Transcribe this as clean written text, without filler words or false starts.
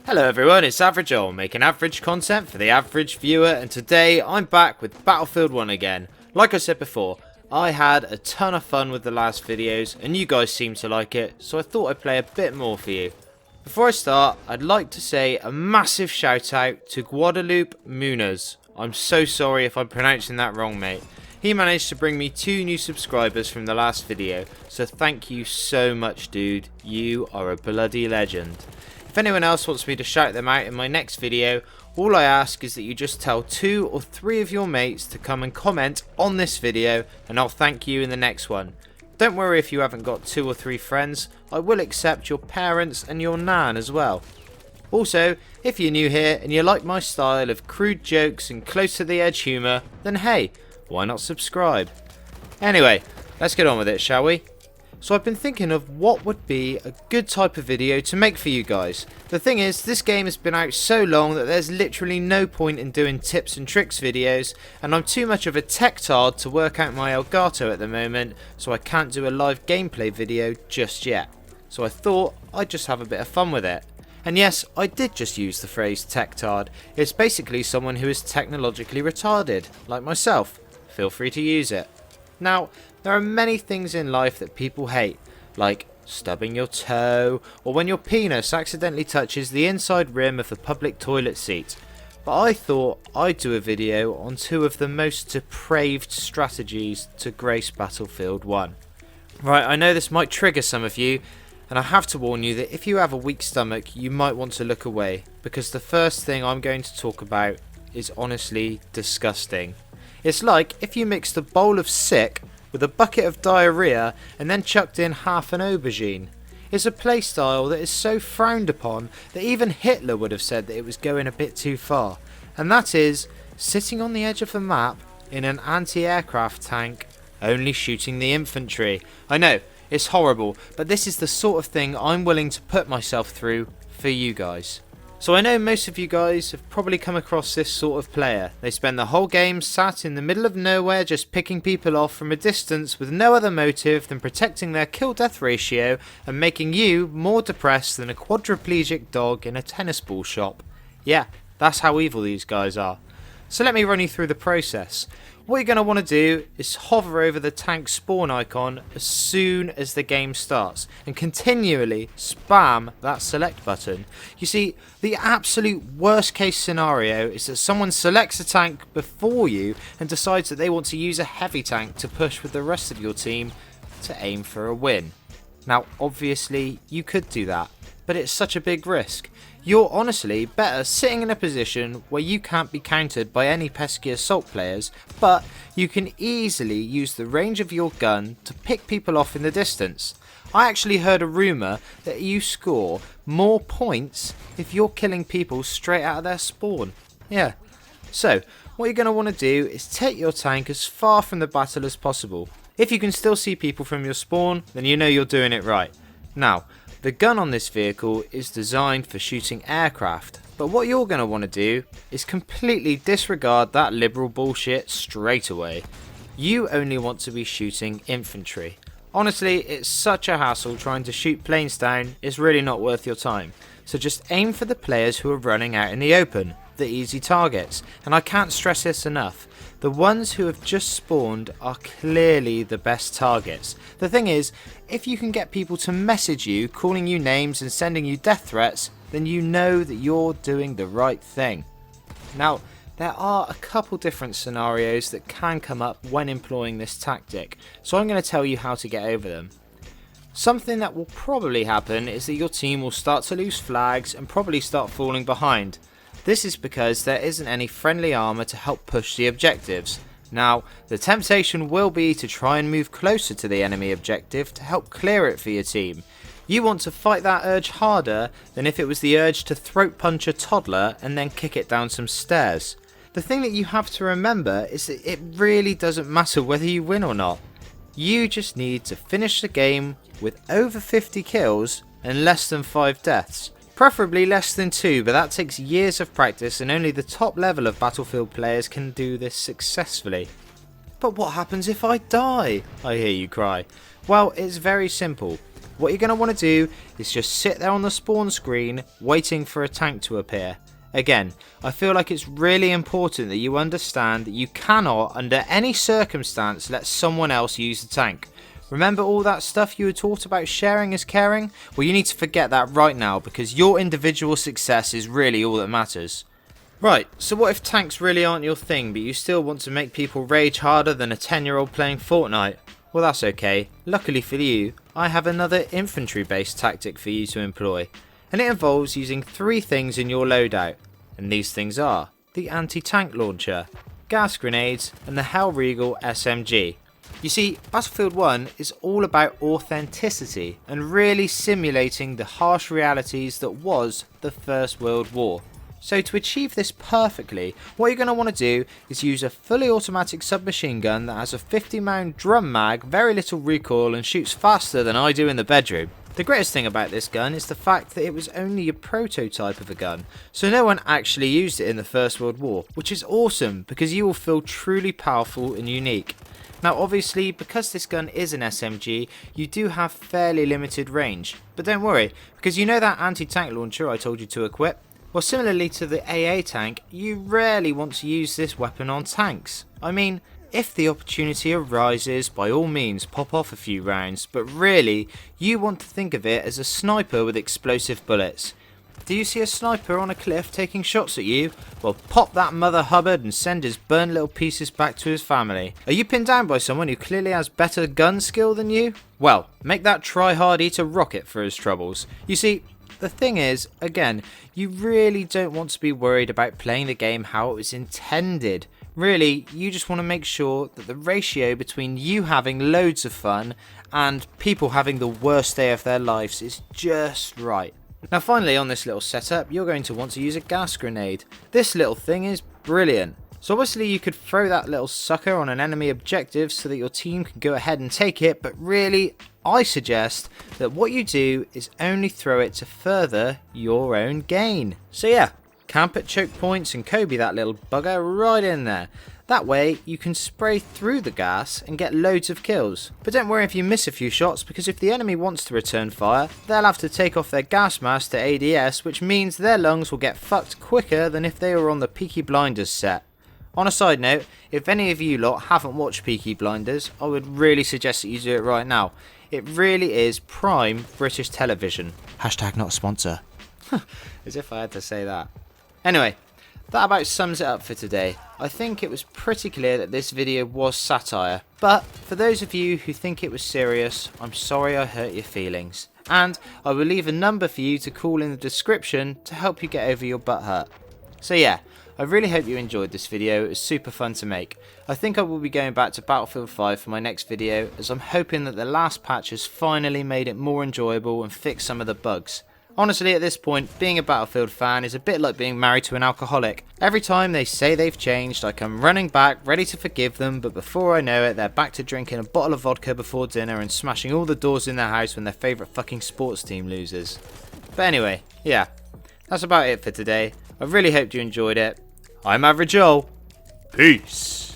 Hello everyone, it's Average Joel, making average content for the average viewer, and today I'm back with Battlefield 1 again. Like I said before, I had a ton of fun with the last videos and you guys seem to like it, so I thought I'd play a bit more for you. Before I start, I'd like to say a massive shout out to Guadalupe Munoz. I'm so sorry if I'm pronouncing that wrong, mate. He managed to bring me 2 new subscribers from the last video, so thank you so much, dude. You are a bloody legend. If anyone else wants me to shout them out in my next video, all I ask is that you just tell 2 or 3 of your mates to come and comment on this video, and I'll thank you in the next one. Don't worry if you haven't got 2 or 3 friends, I will accept your parents and your nan as well. Also, if you're new here and you like my style of crude jokes and close to the edge humour, then hey, why not subscribe? Anyway, let's get on with it, shall we? So I've been thinking of what would be a good type of video to make for you guys. The thing is, this game has been out so long that there's literally no point in doing tips and tricks videos, and I'm too much of a tech-tard to work out my Elgato at the moment, so I can't do a live gameplay video just yet. So I thought I'd just have a bit of fun with it. And yes, I did just use the phrase tech-tard. It's basically someone who is technologically retarded, like myself. Feel free to use it. Now, there are many things in life that people hate, like stubbing your toe, or when your penis accidentally touches the inside rim of the public toilet seat. But I thought I'd do a video on 2 of the most depraved strategies to grace Battlefield 1. Right, I know this might trigger some of you, and I have to warn you that if you have a weak stomach, you might want to look away, because the first thing I'm going to talk about is honestly disgusting. It's like if you mixed a bowl of sick with a bucket of diarrhea and then chucked in half an aubergine. It's a playstyle that is so frowned upon that even Hitler would have said that it was going a bit too far. And that is sitting on the edge of the map in an anti-aircraft tank, only shooting the infantry. I know, it's horrible, but this is the sort of thing I'm willing to put myself through for you guys. So I know most of you guys have probably come across this sort of player. They spend the whole game sat in the middle of nowhere just picking people off from a distance with no other motive than protecting their kill-death ratio and making you more depressed than a quadriplegic dog in a tennis ball shop. Yeah, that's how evil these guys are. So let me run you through the process. What you're going to want to do is hover over the tank spawn icon as soon as the game starts and continually spam that select button. You see, the absolute worst case scenario is that someone selects a tank before you and decides that they want to use a heavy tank to push with the rest of your team to aim for a win. Now obviously you could do that, but it's such a big risk. You're honestly better sitting in a position where you can't be countered by any pesky assault players, but you can easily use the range of your gun to pick people off in the distance. I actually heard a rumour that you score more points if you're killing people straight out of their spawn. Yeah. So, what you're going to want to do is take your tank as far from the battle as possible. If you can still see people from your spawn, then you know you're doing it right. Now, the gun on this vehicle is designed for shooting aircraft, but what you're going to want to do is completely disregard that liberal bullshit straight away. You only want to be shooting infantry. Honestly, it's such a hassle trying to shoot planes down, it's really not worth your time. So just aim for the players who are running out in the open, the easy targets, and I can't stress this enough. The ones who have just spawned are clearly the best targets. The thing is, if you can get people to message you, calling you names and sending you death threats, then you know that you're doing the right thing. Now, there are a couple different scenarios that can come up when employing this tactic, so I'm going to tell you how to get over them. Something that will probably happen is that your team will start to lose flags and probably start falling behind. This is because there isn't any friendly armour to help push the objectives. Now, the temptation will be to try and move closer to the enemy objective to help clear it for your team. You want to fight that urge harder than if it was the urge to throat punch a toddler and then kick it down some stairs. The thing that you have to remember is that it really doesn't matter whether you win or not. You just need to finish the game with over 50 kills and less than 5 deaths. Preferably less than 2, but that takes years of practice and only the top level of Battlefield players can do this successfully. But what happens if I die? I hear you cry. Well, it's very simple. what you're going to want to do is just sit there on the spawn screen waiting for a tank to appear. Again, I feel like it's really important that you understand that you cannot, under any circumstance, let someone else use the tank. Remember all that stuff you were taught about sharing is caring? Well, you need to forget that right now, because your individual success is really all that matters. Right, so what if tanks really aren't your thing, but you still want to make people rage harder than a 10-year-old playing Fortnite? Well, that's okay. Luckily for you, I have another infantry-based tactic for you to employ, and it involves using 3 things in your loadout, and these things are the anti-tank launcher, gas grenades, and the Hellriegel SMG. You see, Battlefield 1 is all about authenticity and really simulating the harsh realities that was the First World War. So to achieve this perfectly, what you're going to want to do is use a fully automatic submachine gun that has a 50-round drum mag, very little recoil, and shoots faster than I do in the bedroom. The greatest thing about this gun is the fact that it was only a prototype of a gun, so no one actually used it in the First World War, which is awesome because you will feel truly powerful and unique. Now obviously, because this gun is an SMG, you do have fairly limited range, but don't worry, because you know that anti-tank launcher I told you to equip? Well, similarly to the AA tank, you rarely want to use this weapon on tanks. I mean, if the opportunity arises, by all means pop off a few rounds, but really, you want to think of it as a sniper with explosive bullets. Do you see a sniper on a cliff taking shots at you? Well, pop that mother hubbard and send his burnt little pieces back to his family. Are you pinned down by someone who clearly has better gun skill than you? Well, make that try-hard eat a rocket for his troubles. You see, the thing is, again, you really don't want to be worried about playing the game how it was intended. Really, you just want to make sure that the ratio between you having loads of fun and people having the worst day of their lives is just right. Now finally, on this little setup, you're going to want to use a gas grenade. This little thing is brilliant. So obviously you could throw that little sucker on an enemy objective so that your team can go ahead and take it, but really, I suggest that what you do is only throw it to further your own gain. So yeah, camp at choke points and Kobe that little bugger right in there. That way you can spray through the gas and get loads of kills. But don't worry if you miss a few shots, because if the enemy wants to return fire, they'll have to take off their gas mask to ADS, which means their lungs will get fucked quicker than if they were on the Peaky Blinders set. On a side note, if any of you lot haven't watched Peaky Blinders, I would really suggest that you do it right now. It really is prime British television. Hashtag not a sponsor. As if I had to say that. Anyway, that about sums it up for today. I think it was pretty clear that this video was satire, but for those of you who think it was serious, I'm sorry I hurt your feelings. And I will leave a number for you to call in the description to help you get over your butt hurt. So yeah, I really hope you enjoyed this video. It was super fun to make. I think I will be going back to Battlefield 5 for my next video, as I'm hoping that the last patch has finally made it more enjoyable and fixed some of the bugs. Honestly, at this point, being a Battlefield fan is a bit like being married to an alcoholic. Every time they say they've changed, I come running back, ready to forgive them, but before I know it, they're back to drinking a bottle of vodka before dinner and smashing all the doors in their house when their favourite fucking sports team loses. But anyway, yeah, that's about it for today. I really hope you enjoyed it. I'm Average Joel. Peace.